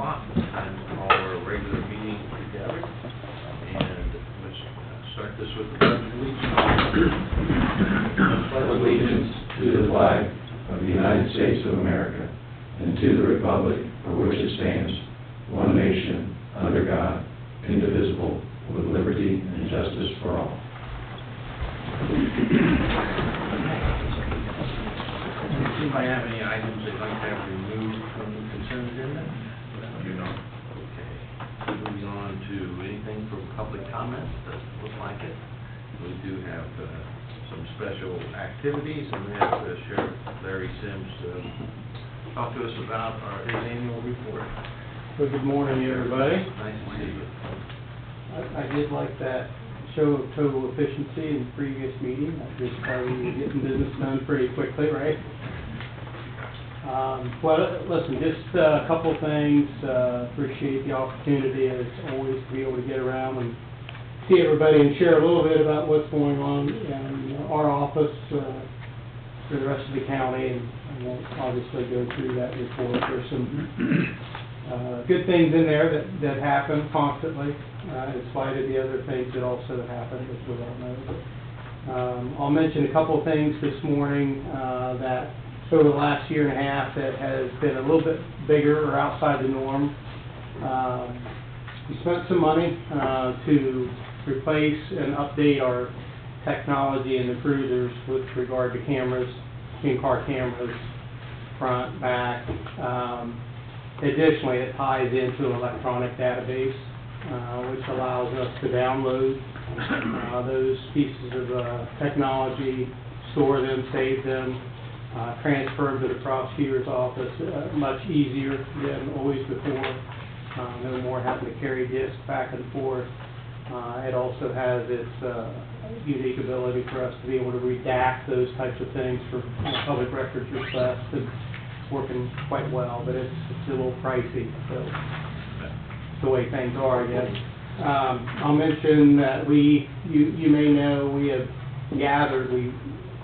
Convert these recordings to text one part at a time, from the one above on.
o'clock, and call our regular meeting together. And let's start this with the Pledge of Allegiance to the flag of the United States of America and to the republic for which it stands, one nation, under God, indivisible, with liberty and justice for all. Does anybody have any items they'd like to have removed from the consent agenda? You know. Okay. Moving on to anything from public comments, doesn't look like it. We do have some special activities, and we have Sheriff Larry Sims talk to us about his annual report. Well, good morning, everybody. Nice to see you. I did like that show of total efficiency in the previous meeting. That just probably getting business done pretty quickly, right? Well, listen, just a couple things. Appreciate the opportunity, as always, to be able to get around and see everybody and share a little bit about what's going on in our office for the rest of the county, and I won't obviously go through that report. There's some good things in there that happen constantly, in spite of the other things that also happen, as we all know. But, I'll mention a couple of things this morning that over the last year and a half that has been a little bit bigger or outside the norm. We spent some money to replace and update our technology in the cruisers with regard to cameras, in-car cameras, front, back. Additionally, it ties into an electronic database, which allows us to download those pieces of technology, store them, save them, transfer them to the prosecutor's office much easier than always before. No more having to carry discs back and forth. It also has its unique ability for us to be able to redact those types of things for public records requests. And it's working quite well, but it's a little pricey, so it's the way things are, I guess. I'll mention that you may know, we have gathered, we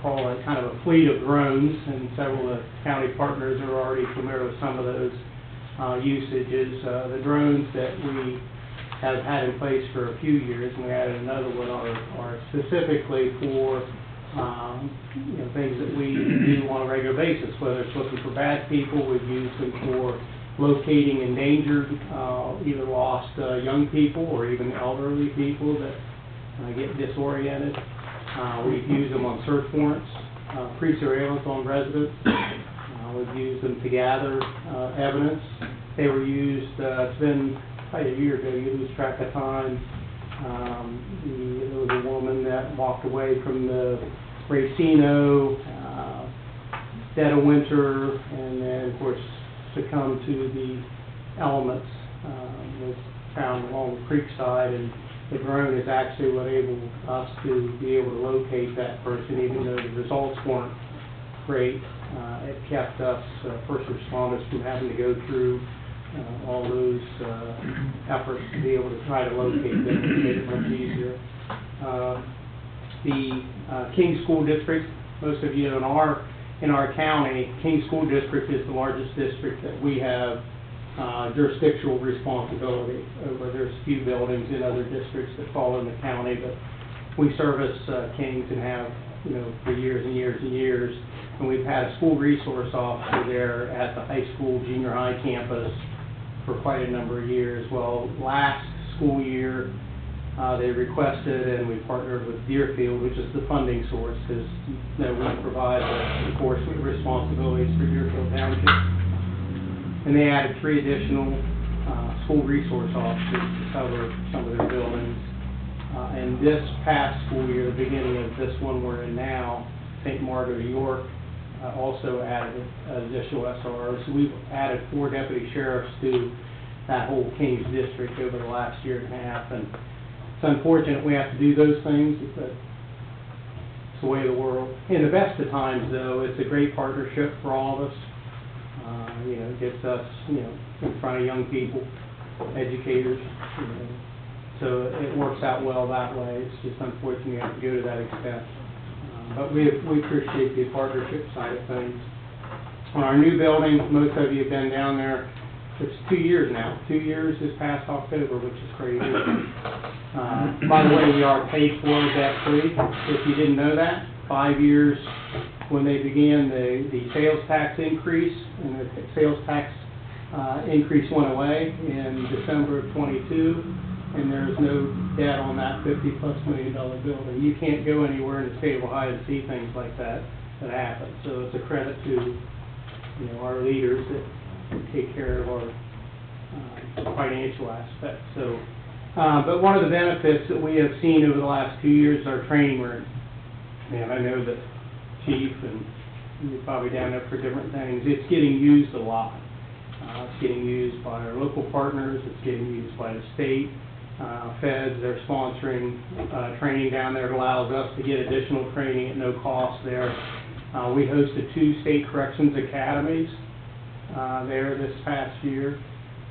call it kind of a fleet of drones, and several of the county partners are already familiar with some of those usages. The drones that we have had in place for a few years, and we added another one, are specifically for things that we do on a regular basis, whether it's looking for bad people. We've used them for locating endangered, either lost young people or even elderly people that get disoriented. We've used them on search warrants, pre-surveillance on residents. We've used them to gather evidence. They were used, it's been probably a year ago, you lose track of time. There was a woman that walked away from the Racino, dead of winter, and then, of course, succumbed to the elements. Was found along the creek side, and the drone is actually what enabled us to be able to locate that person, even though the results weren't great. It kept us, first responders, from having to go through all those efforts to be able to try to locate them, and made it much easier. The King School District, most of you know, in our county, King School District is the largest district that we have jurisdictional responsibility over. There's a few buildings in other districts that fall in the county, but we service Kings and have, for years and years and years. And we've had a school resource officer there at the high school, junior high campus for quite a number of years. Well, last school year, they requested, and we partnered with Deerfield, which is the funding source, because we provide the enforcement responsibilities for Deerfield Township. And they added 3 additional school resource officers to cover some of their buildings. And this past school year, the beginning of this one we're in now, St. Margaret of York also added additional SROs. So we've added 4 deputy sheriffs to that whole Kings district over the last year and a half. And it's unfortunate we have to do those things, but it's the way of the world. In the best of times, though, it's a great partnership for all of us. It gets us, in front of young people, educators. So it works out well that way. It's just unfortunate we have to go to that extent. But we appreciate the partnership side of things. On our new building, most of you have been down there. It's 2 years now. 2 years this past October, which is crazy. By the way, we are paid for debt-free. If you didn't know that, 5 years when they began the sales tax increase, and the sales tax increase went away in December of '22, and there's no debt on that $50+ million building. You can't go anywhere in the state of Ohio and see things like that happen. So it's a credit to our leaders that take care of our financial aspects. So, but one of the benefits that we have seen over the last 2 years is our training room. And I know that Chief and you're probably down there for different things. It's getting used a lot. It's getting used by our local partners. It's getting used by the state. Feds, they're sponsoring training down there. It allows us to get additional training at no cost there. We hosted 2 state corrections academies there this past year,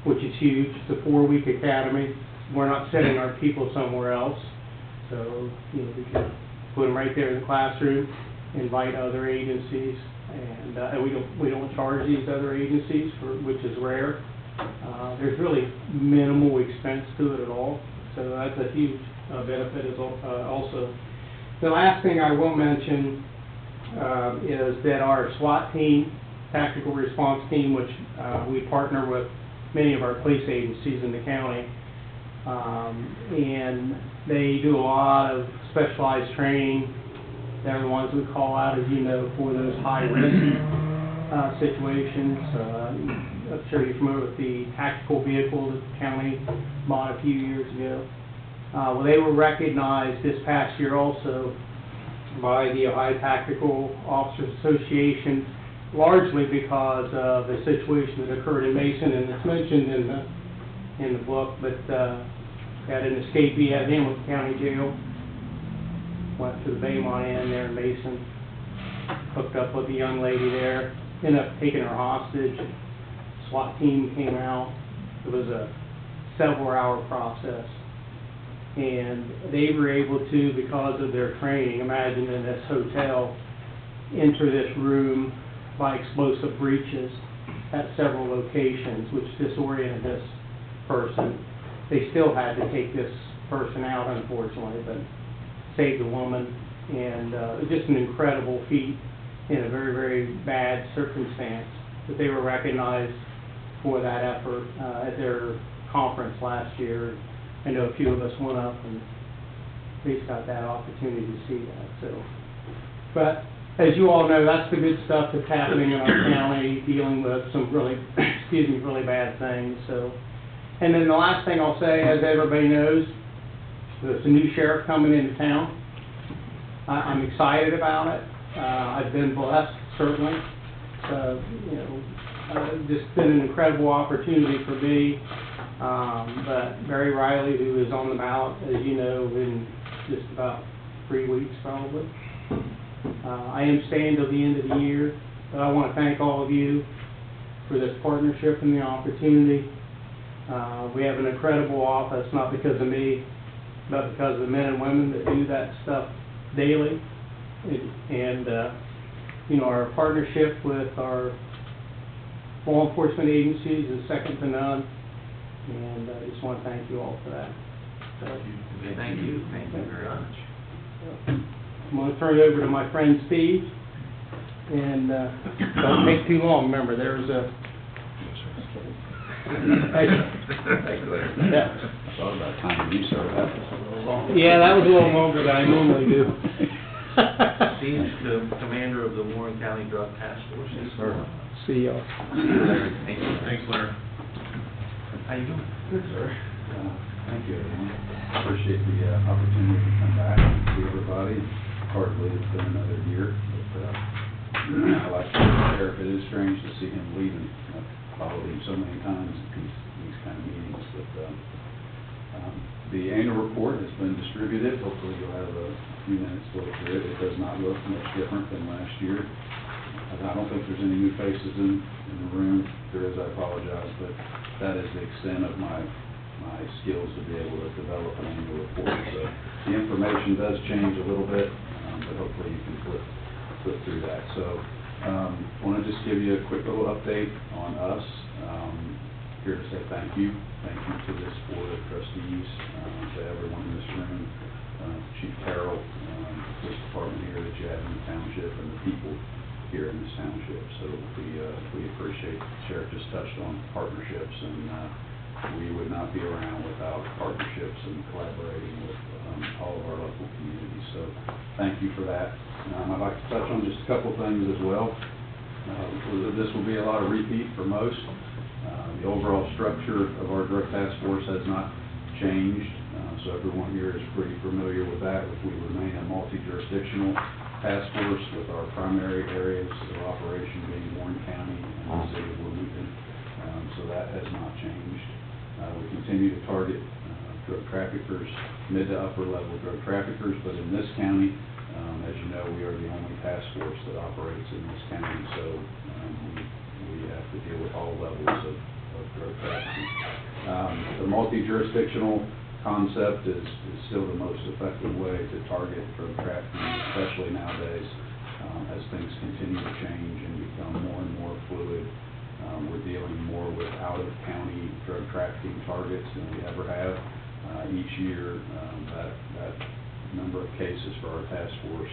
which is huge. It's a 4-week academy. We're not sending our people somewhere else. So, we can put them right there in the classroom, invite other agencies, and we don't charge these other agencies, which is rare. There's really minimal expense to it at all, so that's a huge benefit also. The last thing I will mention is that our SWAT team, Tactical Response Team, which we partner with many of our police agencies in the county, and they do a lot of specialized training. They're the ones we call out, as you know, for those high-risk situations. I'm sure you're familiar with the tactical vehicle that the county bought a few years ago. Well, they were recognized this past year also by the Ohio Tactical Officers Association, largely because of the situation that occurred in Mason, and it's mentioned in the book, but had an escapee at Hamilton County Jail, went to the Baymont Inn there in Mason, hooked up with a young lady there, ended up taking her hostage. SWAT team came out. It was a several-hour process, and they were able to, because of their training, imagine in this hotel, enter this room by explosive breaches at several locations, which disoriented this person. They still had to take this person out, unfortunately, but saved the woman, and just an incredible feat in a very, very bad circumstance. But they were recognized for that effort at their conference last year. I know a few of us went up and at least got that opportunity to see that. So, but as you all know, that's the good stuff that's happening in our county, dealing with some really, really bad things. So, and then the last thing I'll say, as everybody knows, there's a new sheriff coming into town. I'm excited about it. I've been blessed, certainly. Just been an incredible opportunity for me. But Barry Riley, who is on the ballot, as you know, in just about 3 weeks probably. I am staying till the end of the year, but I want to thank all of you for this partnership and the opportunity. We have an incredible office, not because of me, but because of the men and women that do that stuff daily. And our partnership with our law enforcement agencies is second to none, and I just want to thank you all for that. So, Thank you very much. I'm going to turn it over to my friend Steve, and don't take too long. Remember, there's a... Yeah. It's all about time you start that. Yeah, that was a little longer than I normally do. Steve's the commander of the Warren County Drug Task Force. Yes, sir. See y'all. Thank you. Thanks, Larry. How you doing? Good, sir. Thank you, everyone. Appreciate the opportunity to come back and see everybody. Hardly it's been another year, but I like to be sheriff. It is strange to see him leaving. I've followed him so many times at these kind of meetings. But the annual report has been distributed. Hopefully you'll have a few minutes to look through it. It does not look much different than last year. I don't think there's any new faces in the room. If there is, I apologize, but that is the extent of my skills to be able to develop an annual report. So the information does change a little bit, but hopefully you can flip through that. So I want to just give you a quick little update on us. here to say thank you. Thank you to this board of trustees, to everyone in this room, Chief Carroll, police department here that you have in the township, and the people here in this township. So we appreciate, the sheriff just touched on partnerships, and we would not be around without partnerships and collaborating with all of our local communities. So thank you for that. I'd like to touch on just a couple things as well. This will be a lot of repeat for most. The overall structure of our drug task force has not changed, so everyone here is pretty familiar with that. We remain a multi-jurisdictional task force with our primary areas of operation being Warren County and the city of Bloomington, so that has not changed. We continue to target drug traffickers, mid to upper level drug traffickers, but in this county, as you know, we are the only task force that operates in this county, so we have to deal with all levels of drug trafficking. The multi-jurisdictional concept is still the most effective way to target drug trafficking, especially nowadays, as things continue to change and become more and more fluid. We're dealing more with out-of-county drug trafficking targets than we ever have. Each year, that number of cases for our task force,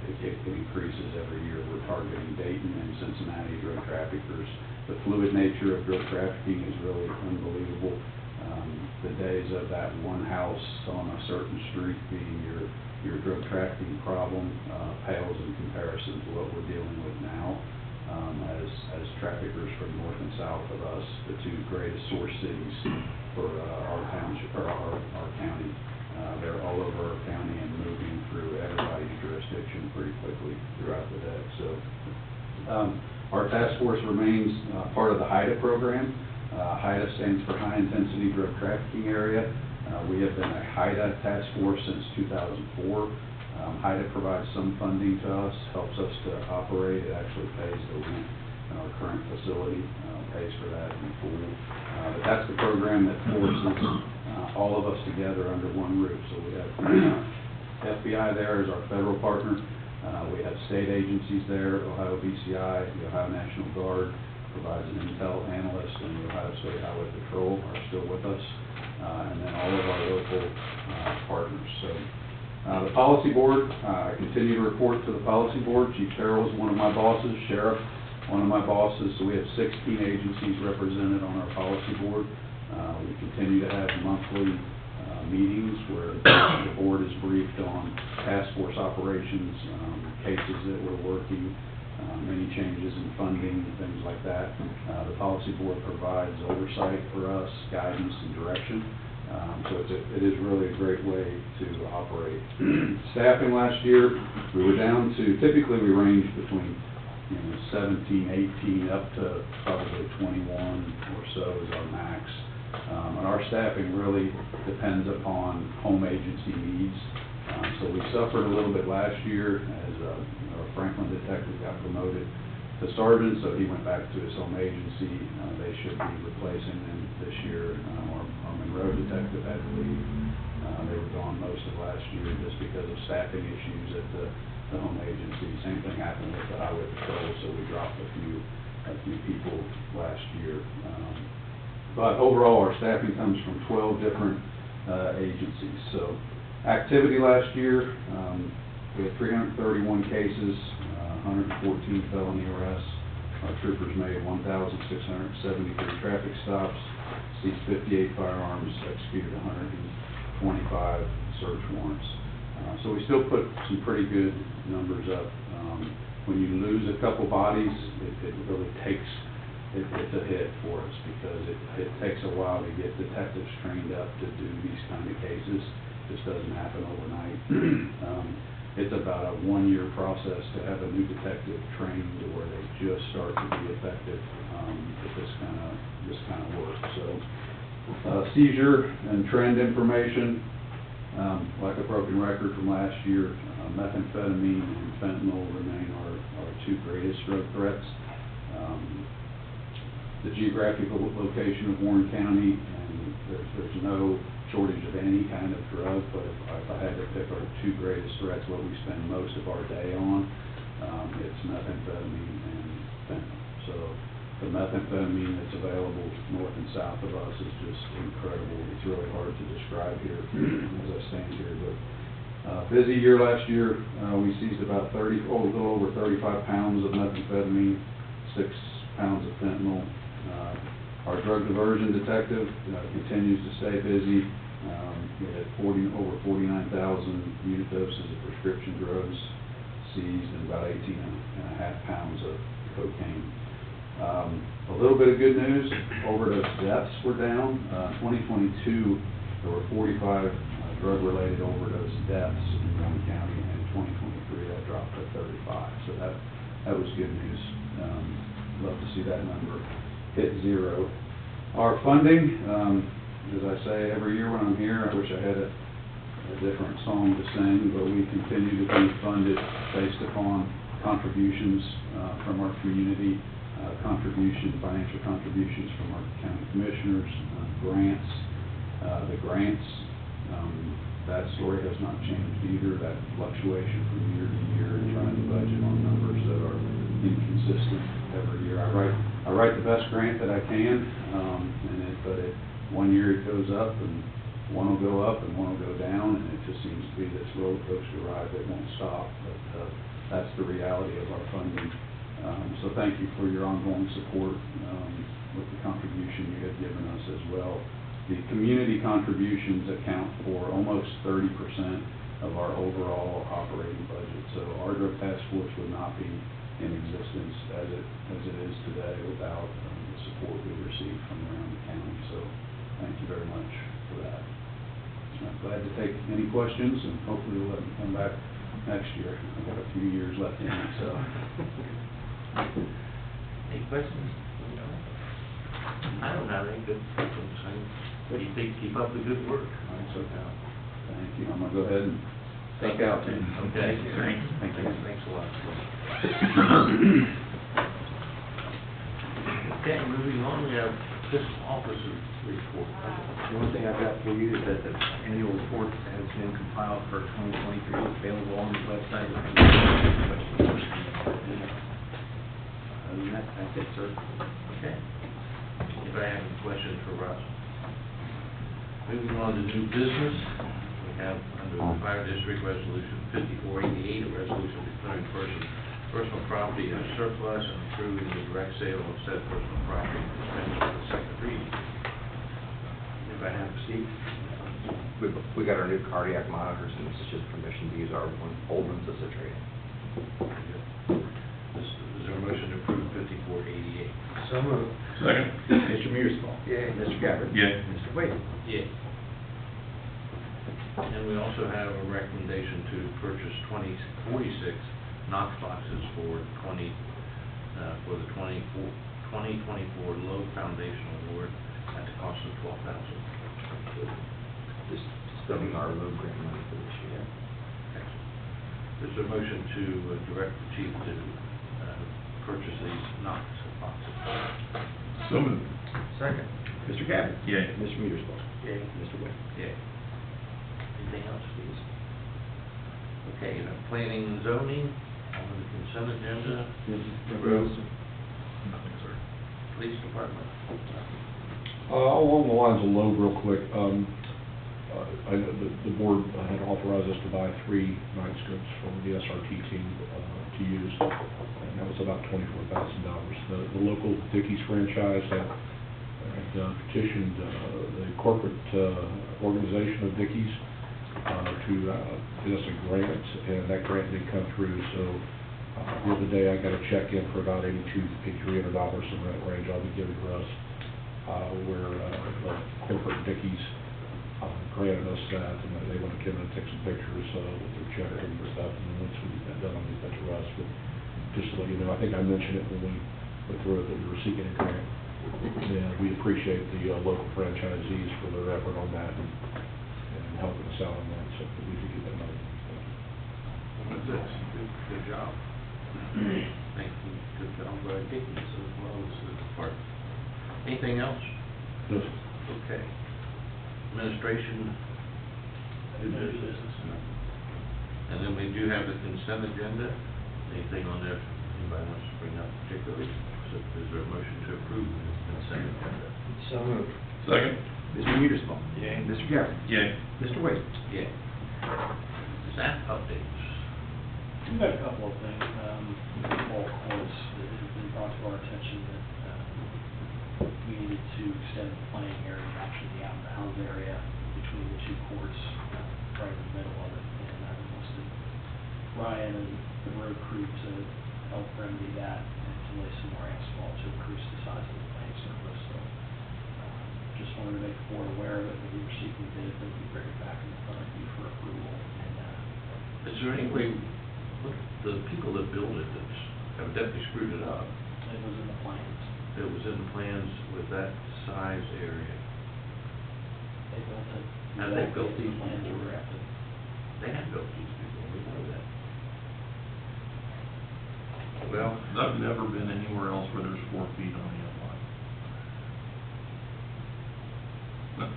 it increases every year. We're targeting Dayton and Cincinnati drug traffickers. The fluid nature of drug trafficking is really unbelievable. The days of that one house on a certain street being your drug trafficking problem pales in comparison to what we're dealing with now. As traffickers from north and south of us, the two greatest source cities for our township, or our county. They're all over our county and moving through everybody's jurisdiction pretty quickly throughout the day. So our task force remains part of the HIDA program. HIDA stands for High Intensity Drug Trafficking Area. We have been a HIDA task force since 2004. HIDA provides some funding to us, helps us to operate. It actually pays the rent in our current facility, pays for that in full. But that's the program that forces all of us together under one roof. So we have FBI there as our federal partner. We have state agencies there. Ohio BCI, the Ohio National Guard provides an intel analyst, and the Ohio State Highway Patrol are still with us, and then all of our local partners. So the policy board, I continue to report to the policy board. Chief Carroll is one of my bosses, Sheriff, one of my bosses, so we have 16 agencies represented on our policy board. We continue to have monthly meetings where the board is briefed on task force operations, cases that we're working, any changes in funding, things like that. The policy board provides oversight for us, guidance and direction. So it is really a great way to operate. Staffing last year, we were down to, typically we range between 17, 18, up to probably 21 or so is our max. And our staffing really depends upon home agency needs. So we suffered a little bit last year as our Franklin detective got promoted to sergeant, so he went back to his home agency. They should be replacing him this year. Our Monroe detective had to leave. They were gone most of last year just because of staffing issues at the home agency. Same thing happened with the highway patrol, so we dropped a few people last year. But overall, our staffing comes from 12 different agencies. So activity last year, we had 331 cases, 114 felony arrests. Our troopers made 1,673 traffic stops, seized 58 firearms, executed 125 search warrants. So we still put some pretty good numbers up. When you lose a couple bodies, it really takes, it's a hit for us because it takes a while to get detectives trained up to do these kind of cases. It just doesn't happen overnight. It's about a 1-year process to have a new detective trained to where they just start to be effective with this kind of work. So seizure and trend information, like a broken record from last year, methamphetamine and fentanyl remain our two greatest drug threats. The geographical location of Warren County, and there's no shortage of any kind of drug, but if I had to pick our two greatest threats, what we spend most of our day on, it's methamphetamine and fentanyl. So the methamphetamine that's available north and south of us is just incredible. It's really hard to describe here as I stand here, but busy year last year. We seized about a little over 35 pounds of methamphetamine, 6 pounds of fentanyl. Our drug diversion detective continues to stay busy. We had over 49,000 unit doses of prescription drugs seized and about 18.5 pounds of cocaine. A little bit of good news, overdose deaths were down. 2022, there were 45 drug-related overdose deaths in Young County, and in 2023 that dropped to 35. So that was good news. Love to see that number hit 0. Our funding, as I say every year when I'm here, I wish I had a different song to sing, but we continue to be funded based upon contributions from our community, financial contributions from our county commissioners, grants. The grants, that story has not changed either. That fluctuation from year to year and trying to budget on numbers that are inconsistent every year. I write the best grant that I can, but one year it goes up and one will go up and one will go down, and it just seems to be this roller coaster ride that won't stop. But that's the reality of our funding. So thank you for your ongoing support with the contribution you have given us as well. The community contributions account for almost 30% of our overall operating budget. So our drug task force would not be in existence as it is today without the support we receive from around the county. So thank you very much for that. I'm glad to take any questions, and hopefully we'll let me come back next year. I've got a few years left in me, so. Any questions? I don't have any good questions. What do you think? Keep up the good work. Thank you. I'm gonna go ahead and duck out then. Okay. Thanks. Thank you. Thanks a lot. Okay, moving on, we have fiscal officer report. The one thing I've got for you is that the annual report has been compiled for 2023, available on the website. Other than that, that's it, sir. Okay. Anybody have any questions for Russ? Moving on to new business, we have under the Fire District Resolution 5488, a resolution declaring personal property as surplus and approving the direct sale of said personal property and dispensing with the second reading. Anybody have a seat? We got our new cardiac monitors, and this is just permission to use our old ones as a trade. Is there a motion to approve 5488? So moved. Second. Mr. Mearsclaw? Yay. Mr. Gabbard? Yay. Mr. Wade? Yeah. And we also have a recommendation to purchase 46 Knox boxes for the 2024 low foundational award at the cost of $12,000. Just spending our low grant money for this year. There's a motion to direct the chief to purchase these Knox boxes. So moved. Second. Mr. Gabbard? Yay. Mr. Mearsclaw? Yay. Mr. Wade? Yeah. Anything else, please? Okay, planning and zoning on the consent agenda. Nothing, sir. Police department. Along the lines of low, real quick, I know the board had authorized us to buy 3 night scopes for the SRT team to use, and that was about $24,000. The local Dickies franchise had petitioned the corporate organization of Dickies to get us a grant, and that grant did come through. So the other day I got a check in for about $8,300 in that range. I'll be giving Russ where the corporate Dickies granted us that, and they want to come in and take some pictures with their check and stuff, and then once we get that done, I'll get that to Russ. But just to let you know, I think I mentioned it when we went through it, that we were seeking a grant. And we appreciate the local franchisees for their effort on that and helping us out on that, so that we can get that money. Good job. Thank you. Good job by Dickies as well as the department. Anything else? Yes. Okay. Administration. And then we do have the consent agenda. Anything on there anybody wants to bring up particularly? So Is there a motion to approve the consent agenda? So moved. Second. Mr. Mearsclaw? Yay. Mr. Gabbard? Yay. Mr. Wade? Yeah. Staff updates. We've got a couple of things, ball courts that have been brought to our attention that, we needed to extend the playing area, actually the out-of-bounds area between the two courts, right in the middle of it. And I enlisted Ryan and the road crew to help remedy that and to lay some more asphalt to increase the size of the playing surface. So, just wanted to make the board aware of it, that we were seeking bids, and we bring it back in front of you for approval. And, Is there any way, look, the people that built it have definitely screwed it up. it was in the plans. It was in the plans with that size area. They built it. And they built these these plans before. were drafted. They had built these before, we know that. Well, I've never been anywhere else where there's 4 feet on the outline. No.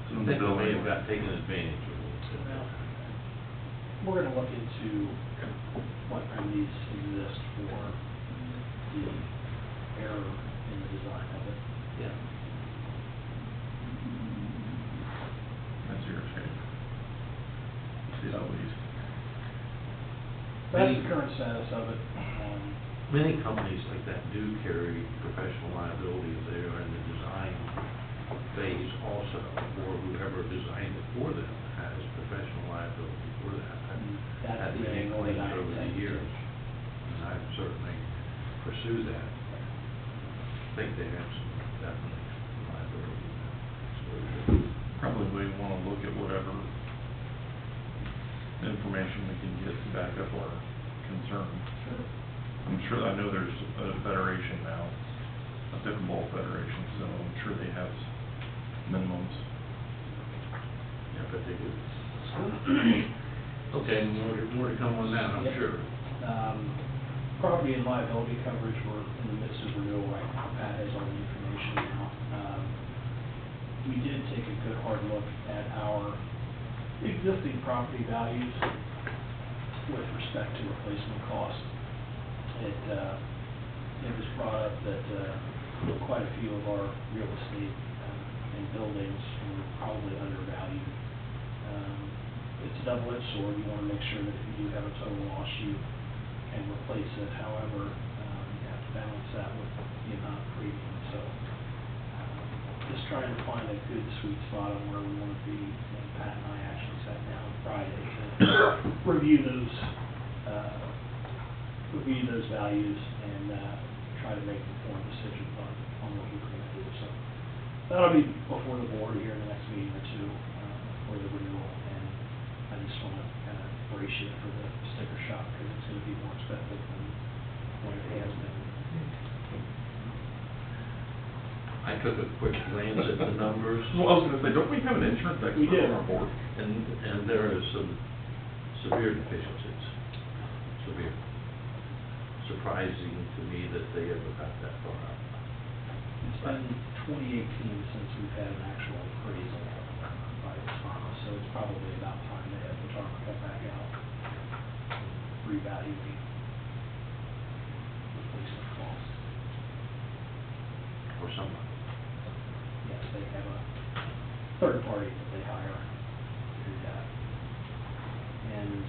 I think we may have got taken advantage of it. Well, we're gonna look into what remedies exist for the error in the design of it. Yeah. That's irritating. See how these. That's the current status of it. Many companies like that do carry professional liability if they are in the design phase also, or whoever designed it for them has professional liability for that. That's Had the many angle that claims I over the intend to years, take. and I've certainly pursued that. I think they have some definitely liability. Probably we want to look at whatever information we can get to back up our concern. I'm sure, I know there's a federation now, a pickleball federation, so I'm sure they have minimums. Yeah, but they do. Okay, more to come on that, I'm Yep. sure. Property and liability coverage, we're in the midst of renewal right now. Pat has all the information now. We did take a good hard look at our existing property values with respect to replacement cost. It was brought up that quite a few of our real estate and buildings were probably undervalued. It's a double-edged sword. You want to make sure that if you do have a total loss, you can replace it. However, you have to balance that with the amount of premium. So, just trying to find a good sweet spot on where we want to be. And Pat and I actually sat down Friday to review those values and try to make informed decisions on what we're going to do. So, that'll be before the board here in the next meeting or two for the renewal. And I just want to kind of brace you for the sticker shock, because it's going to be more expensive than what it has been. I took a quick glance at the numbers. Well, I was going to say, don't we have an insurance We expert do. on our board? And there are some severe deficiencies, severe. Surprising to me that they ever got that far out. It's been 2018 since we've had an actual appraisal by this firm, so it's probably about time they have the firm come back out, reevaluate replacement costs. Or someone. Yes, they have a third party that they hire to do that. And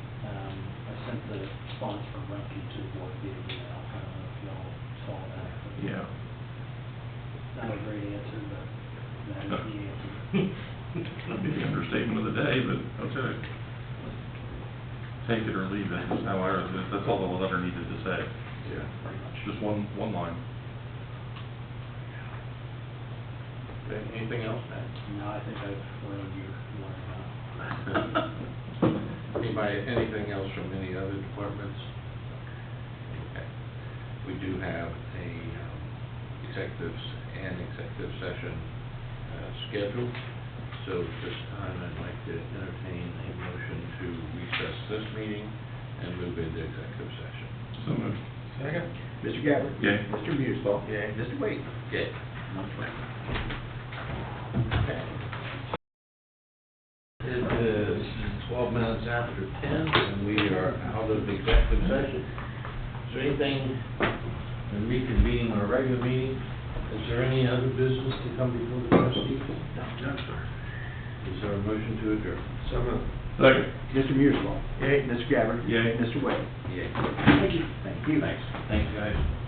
I sent the response from Rumpke to the board via email. I don't know if y'all saw that. but Yeah. Not a great answer, but that is the answer. That'd be the understatement of the day, but okay. Take it or leave it, is how I read it. That's all the letter needed to say. Yeah. Pretty much. Just one line. Okay, anything else, Pat? No, I think I've learned your enough. Anybody, anything else from any other departments? Okay. We do have a executive session scheduled. So at this time, I'd like to entertain a motion to recess this meeting and move into executive session. So moved. Second. Mr. Gabbard? Yay. Mr. Mearsclaw? Yay. Mr. Wade? Okay. It is 12 minutes after 10, and we are out of executive session. there anything, in reconvening our regular meeting, is there any other business to come before the trustees? No, sir. Is there a motion to adjourn? So moved. Second. Mr. Mearsclaw? Yay. Mr. Gabbard? Yay. Mr. Wade? Yay. Thank you. Thank you. Thanks, guys.